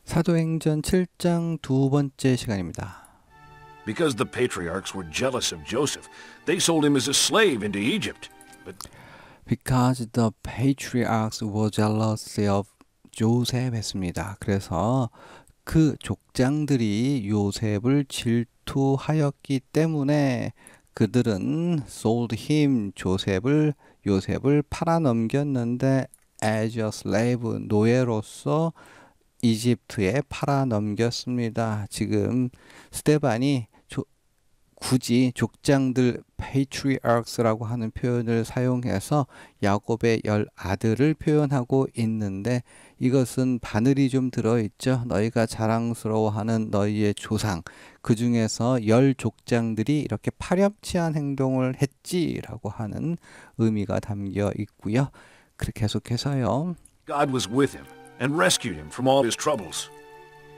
사도행전 7장 두 번째 시간입니다. Because the patriarchs were jealous of Joseph, they sold him as a slave into Egypt. But Because the patriarchs were jealous of Joseph 했습니다. 그래서 그 족장들이 요셉을 질투하였기 때문에 그들은 sold him 요셉을 팔아넘겼는데 as a slave 노예로서 이집트에 팔아넘겼습니다. 지금 스데반이 굳이 족장들 patriarchs라고 하는 표현을 사용해서 야곱의 10아들을 표현하고 있는데 이것은 바늘이 좀 들어있죠. 너희가 자랑스러워하는 너희의 조상 그 중에서 10족장들이 이렇게 파렴치한 행동을 했지라고 하는 의미가 담겨 있고요. 그렇게 계속해서요. God was with him and rescued him from all his troubles.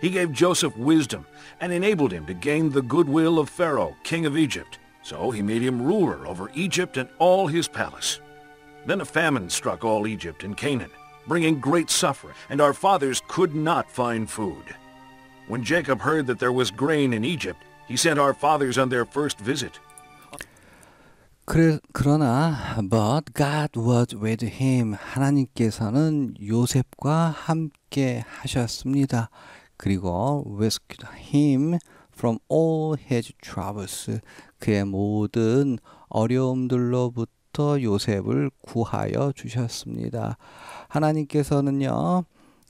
He gave Joseph wisdom and enabled him to gain the goodwill of Pharaoh, king of Egypt. So he made him ruler over Egypt and all his palace. Then a famine struck all Egypt and Canaan, bringing great suffering, and our fathers could not find food. When Jacob heard that there was grain in Egypt, he sent our fathers on their first visit. 그러나 but God was with him. 하나님께서는 요셉과 함께 하셨습니다. 그리고 rescued him from all his troubles. 그의 모든 어려움들로부터 요셉을 구하여 주셨습니다. 하나님께서는요.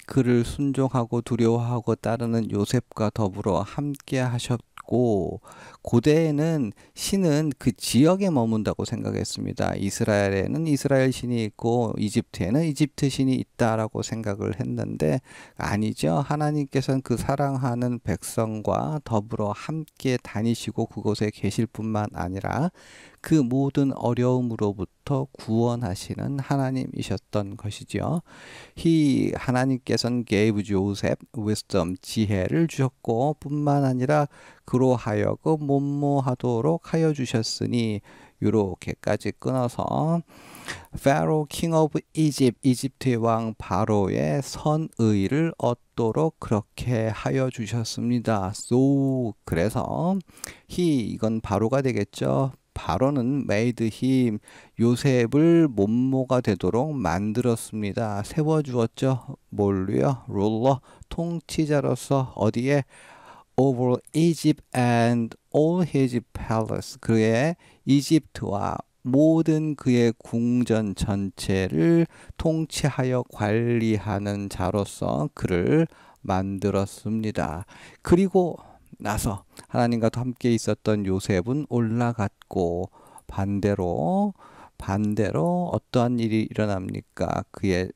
그를 순종하고 두려워하고 따르는 요셉과 더불어 함께 하셨고 고대에는 신은 그 지역에 머문다고 생각했습니다. 이스라엘에는 이스라엘 신이 있고 이집트에는 이집트 신이 있다라고 생각을 했는데 아니죠. 하나님께서는 그 사랑하는 백성과 더불어 함께 다니시고 그곳에 계실 뿐만 아니라 그 모든 어려움으로부터 구원하시는 하나님이셨던 것이죠. 하나님께서는 gave Joseph wisdom, 지혜를 주셨고 뿐만 아니라 그로 하여금 못모하도록 하여 주셨으니 이렇게까지 끊어서 Pharaoh, king of Egypt, 이집트의 왕 바로의 선의를 얻도록 그렇게 하여 주셨습니다. So, 그래서 이건 바로가 되겠죠. 바로는 made him, 요셉을 못모가 되도록 만들었습니다. 세워주었죠. 뭘로요? ruler, 통치자로서 어디에? over Egypt and all his palace. 그의 이집트와 모든 그의 궁전 전체를 통치하여 관리하는 자로서 그를 만들었습니다. 그리고 나서 하나님과 함께 있었던 요셉은 올라갔고 반대로 어떠한 일이 일어납니까? 그의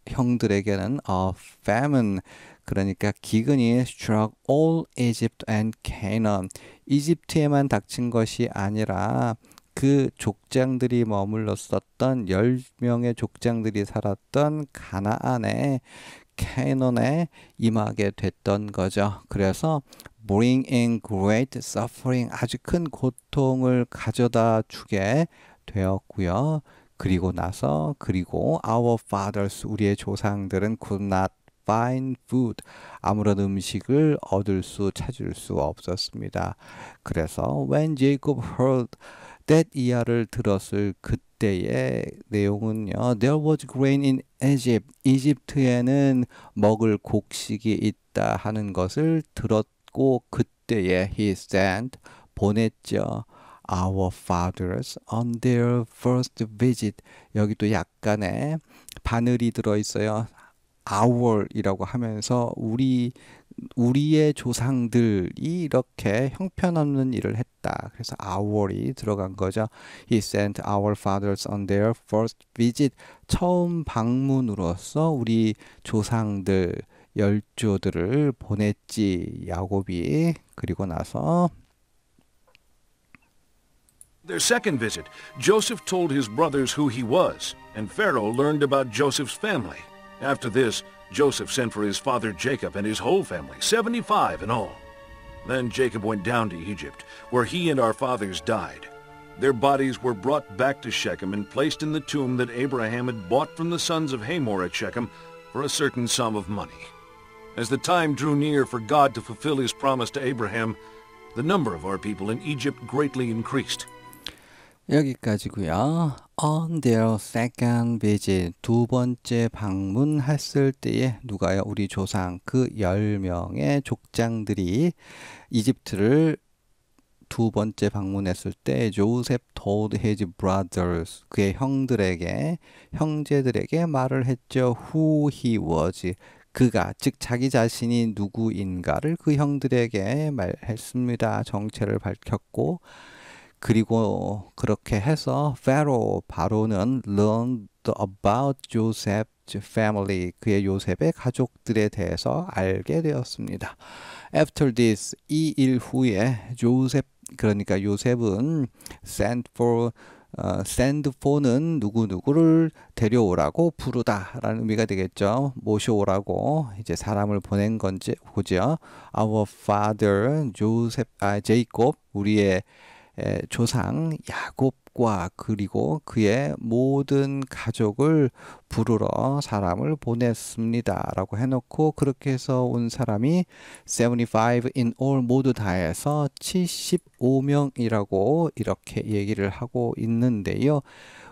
형들에게는 a famine, 그러니까 기근이 struck all Egypt and Canaan. 이집트에만 닥친 것이 아니라 그 족장들이 머물렀었던 10명의 족장들이 살았던 가나안에 캐논에 임하게 됐던 거죠. 그래서 bring in great suffering, 아주 큰 고통을 가져다 주게 되었고요. 그리고 our fathers, 우리의 조상들은 could not find food, 아무런 음식을 찾을 수 없었습니다. 그래서 when Jacob heard that, 이하를 들었을 그때의 내용은요. There was grain in Egypt, 이집트에는 먹을 곡식이 있다 하는 것을 들었고 그때에 he sent, 보냈죠. Our fathers on their first visit. 여기도 약간의 바늘이 들어있어요. our이라고 하면서 우리의 조상들이 이렇게 형편없는 일을 했다. 그래서 our이 들어간 거죠. He sent our fathers on their first visit. 처음 방문으로서 우리 조상들 열조들을 보냈지. 야곱이. 그리고 나서 Their second visit, Joseph told his brothers who he was, and Pharaoh learned about Joseph's family. After this, Joseph sent for his father Jacob and his whole family, 75 in all. Then Jacob went down to Egypt, where he and our fathers died. Their bodies were brought back to Shechem and placed in the tomb that Abraham had bought from the sons of Hamor at Shechem for a certain sum of money. As the time drew near for God to fulfill his promise to Abraham, the number of our people in Egypt greatly increased. 여기까지고요. On their second visit, 두 번째 방문했을 때에 누가요? 우리 조상 그 10명의 족장들이 이집트를 두 번째 방문했을 때 Joseph told his brothers, 그의 형제들에게 말을 했죠. Who he was, 그가, 즉 자기 자신이 누구인가를 그 형들에게 말했습니다. 정체를 밝혔고, 그리고 그렇게 해서 바로는 learned about Joseph's family, 그의 요셉의 가족들에 대해서 알게 되었습니다. After this, 이 일 후에 그러니까 요셉은 send for는 누구누구를 데려오라고 부르다라는 의미가 되겠죠. 모셔오라고 이제 사람을 보낸 건지 보죠. Our father 제이콥, 우리의 조상 야곱과 그리고 그의 모든 가족을 부르러 사람을 보냈습니다 라고 해놓고, 그렇게 해서 온 사람이 75 in all, 모두 다 해서 75명이라고 이렇게 얘기를 하고 있는데요.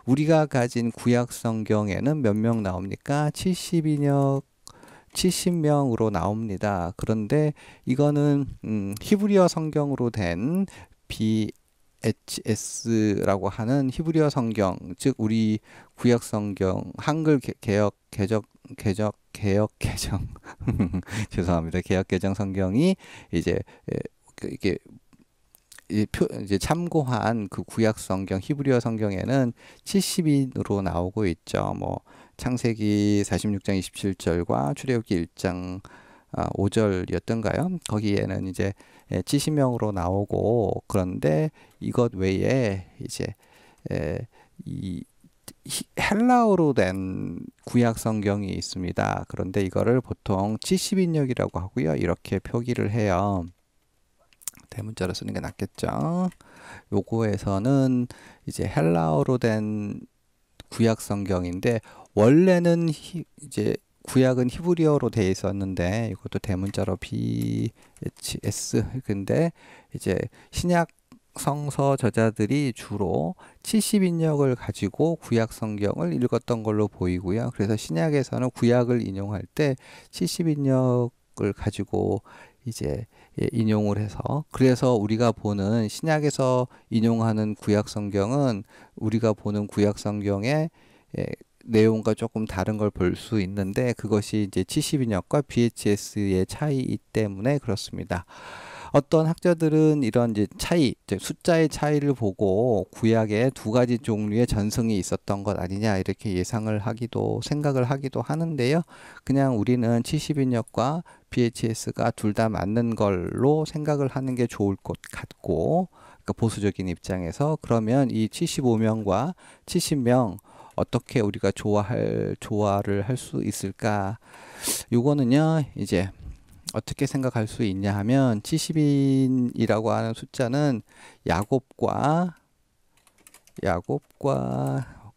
우리가 가진 구약 성경에는 몇 명 나옵니까? 70명으로 나옵니다. 그런데 이거는 히브리어 성경으로 된 BHS라고 하는 히브리어 성경, 즉 우리 구약 성경 한글 개역 개정 죄송합니다. 개역 개정 성경이 이제 이게 이제 참고한 그 구약 성경 히브리어 성경에는 70인으로 나오고 있죠. 뭐 창세기 46장 27절과 출애굽기 1장 5절이었던가요? 거기에는 이제 70명으로 나오고, 그런데 이것 외에 이제 이 헬라어로 된 구약 성경이 있습니다. 그런데 이거를 보통 70인역이라고 하고요. 이렇게 표기를 해요. 대문자로 쓰는 게 낫겠죠. 요거에서는 이제 헬라어로 된 구약 성경인데, 원래는 이제 구약은 히브리어로 되어 있었는데 이것도 대문자로 BHS, 근데 이제 신약 성서 저자들이 주로 70인역을 가지고 구약 성경을 읽었던 걸로 보이고요. 그래서 신약에서는 구약을 인용할 때 70인역을 가지고 이제 인용을 해서, 그래서 우리가 보는 신약에서 인용하는 구약 성경은 우리가 보는 구약 성경의 내용과 조금 다른 걸 볼 수 있는데, 그것이 이제 70인역과 BHS의 차이이기 때문에 그렇습니다. 어떤 학자들은 이런 이제 숫자의 차이를 보고 구약에 두 가지 종류의 전승이 있었던 것 아니냐 이렇게 생각을 하기도 하는데요. 그냥 우리는 70인역과 BHS가 둘 다 맞는 걸로 생각을 하는 게 좋을 것 같고, 그러니까 보수적인 입장에서, 그러면 이 75명과 70명 어떻게 우리가 조화를 할 수 있을까? 요거는요, 이제 어떻게 생각할 수 있냐 하면, 70인이라고 하는 숫자는 야곱과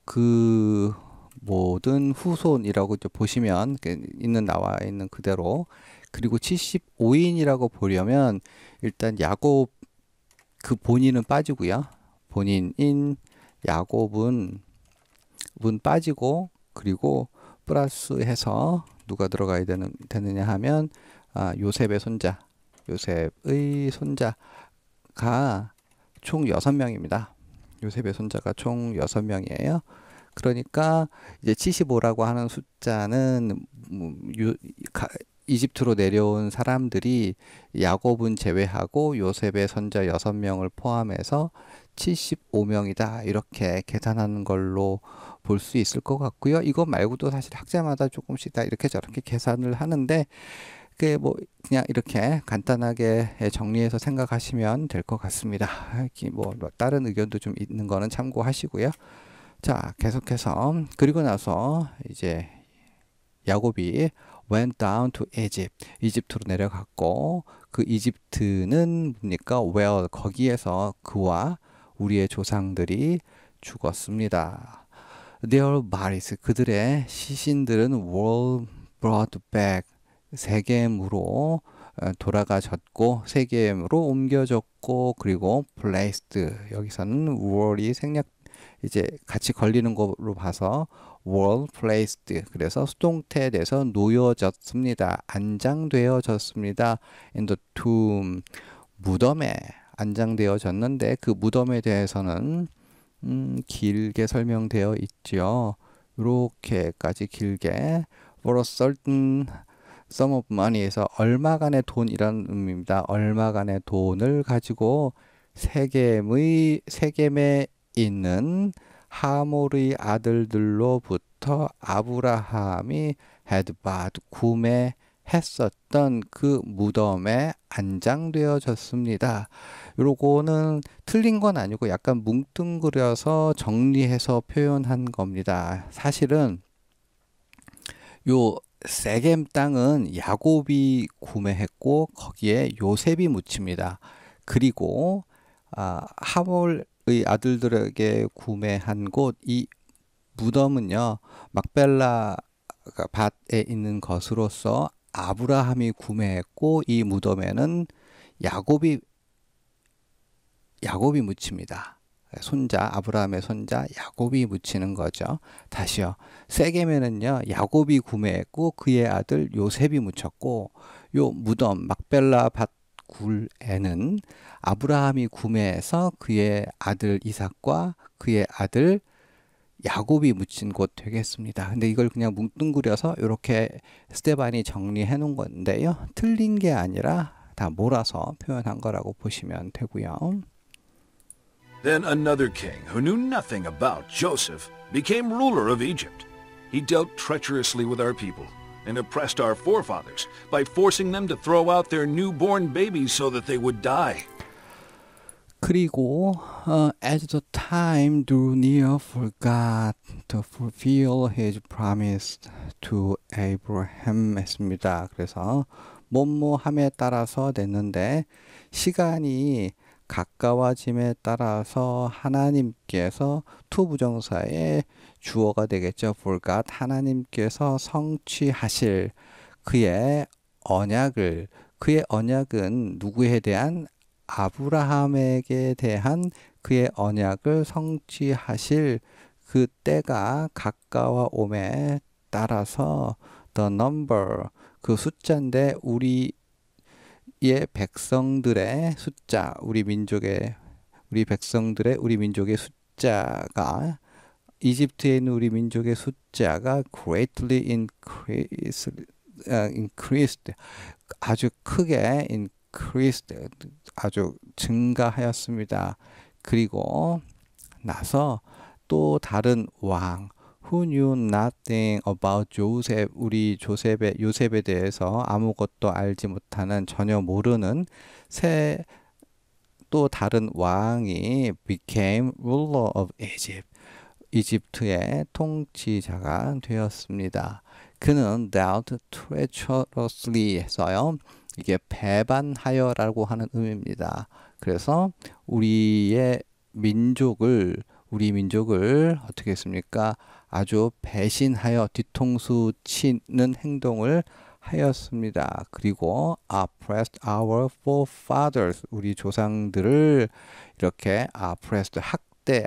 그 모든 후손이라고 이제 보시면 나와 있는 그대로, 그리고 75인이라고 보려면 일단 야곱 그 본인은 빠지고요. 본인인 야곱은 빠지고, 그리고 플러스해서 누가 들어가야 되느냐 하면 요셉의 손자가 총 6명입니다. 요셉의 손자가 총 6명이에요. 그러니까 이제 75라고 하는 숫자는 이집트로 내려온 사람들이 야곱은 제외하고 요셉의 손자 6명을 포함해서 75명이다 이렇게 계산하는 걸로 볼 수 있을 것 같고요. 이거 말고도 사실 학자마다 조금씩 다 이렇게 저렇게 계산을 하는데, 그게 뭐 그냥 이렇게 간단하게 정리해서 생각하시면 될 것 같습니다. 뭐 다른 의견도 좀 있는 거는 참고하시고요. 자, 계속해서 그리고 나서 이제 야곱이 went down to Egypt, 이집트로 내려갔고, 그 이집트는 뭡니까? where, 거기에서 그와 우리의 조상들이 죽었습니다. Their bodies, 그들의 시신들은 were brought back, 세겜으로 돌아가졌고 세겜으로 옮겨졌고 그리고 placed 여기서는 월이 생략 이제 같이 걸리는 거로 봐서 were placed 그래서 수동태에 대해서 놓여졌습니다. 안장되어졌습니다. in the tomb 무덤에 안장되어졌는데 그 무덤에 대해서는 길게 설명되어 있죠. 이렇게까지 길게 for a certain sum of money에서 얼마간의 돈이라는 의미입니다. 얼마간의 돈을 가지고 세겜에 있는 하몰의 아들들로부터 아브라함이 had bought 구매했었던 그 무덤에 안장되어졌습니다. 요거는 틀린 건 아니고 약간 뭉뚱그려서 정리해서 표현한 겁니다. 사실은 요 세겜 땅은 야곱이 구매했고 거기에 요셉이 묻힙니다. 그리고 하몰의 아들들에게 구매한 곳 이 무덤은요 막벨라 밭에 있는 것으로서 아브라함이 구매했고 이 무덤에는 야곱이 묻힙니다. 손자 아브라함의 손자 야곱이 묻히는 거죠. 다시요. 세겜에는요 야곱이 구매했고 그의 아들 요셉이 묻혔고 요 무덤 막벨라 밭 굴에는 아브라함이 구매해서 그의 아들 이삭과 그의 아들 야곱이 묻힌 곳 되겠습니다. 근데 이걸 그냥 뭉뚱그려서 이렇게 스테반이 정리해 놓은 건데요. 틀린 게 아니라 다 몰아서 표현한 거라고 보시면 되고요. Then another king who knew nothing about Joseph became ruler of Egypt. He dealt treacherously with our people and oppressed our forefathers by forcing them to throw out their newborn babies so that they would die. 그리고 as the time drew near for God to fulfill his promise to Abraham 했습니다. 그래서 뭐뭐함에 따라서 됐는데 시간이 가까워짐에 따라서 하나님께서 to 부정사의 주어가 되겠죠. for God 하나님께서 성취하실 그의 언약은 누구에 대한 아브라함에게 대한 그의 언약을 성취하실 그 때가 가까워옴에 따라서 the number 그 숫자인데 우리의 백성들의 숫자 우리 민족의 숫자가 이집트에 있는 우리 민족의 숫자가 greatly increased 아주 크게 increased 아주 증가하였습니다. 그리고 나서 또 다른 왕 who knew nothing about Joseph 요셉에 대해서 아무것도 알지 못하는 전혀 모르는 또 다른 왕이 became ruler of Egypt 이집트의 통치자가 되었습니다. 그는 dealt treacherously 했어요. 이게 배반하여라고 하는 의미입니다. 그래서 우리 민족을 어떻게 했습니까? 아주 배신하여 뒤통수 치는 행동을 하였습니다. 그리고 oppressed our forefathers 우리 조상들을 이렇게 oppressed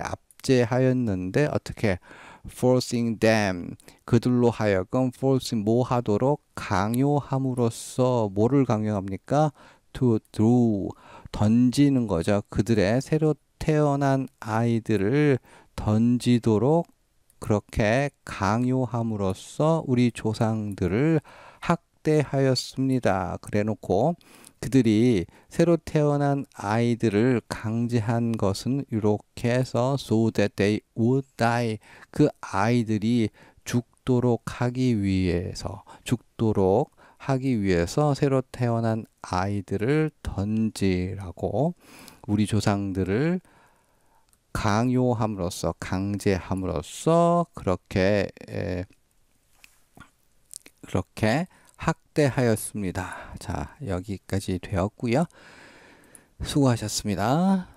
압제하였는데 어떻게 forcing them 그들로 하여금 forcing 하도록 강요함으로써 뭐를 강요합니까? to throw 던지는 거죠. 그들의 새로 태어난 아이들을 던지도록 그렇게 강요함으로써 우리 조상들을 학대하였습니다. 그래놓고 그들이 새로 태어난 아이들을 강제한 것은 이렇게 해서 so that they would die 그 아이들이 죽도록 하기 위해서 새로 태어난 아이들을 던지라고 우리 조상들을 강제함으로써 그렇게 학대하였습니다. 자, 여기까지 되었고요. 수고하셨습니다.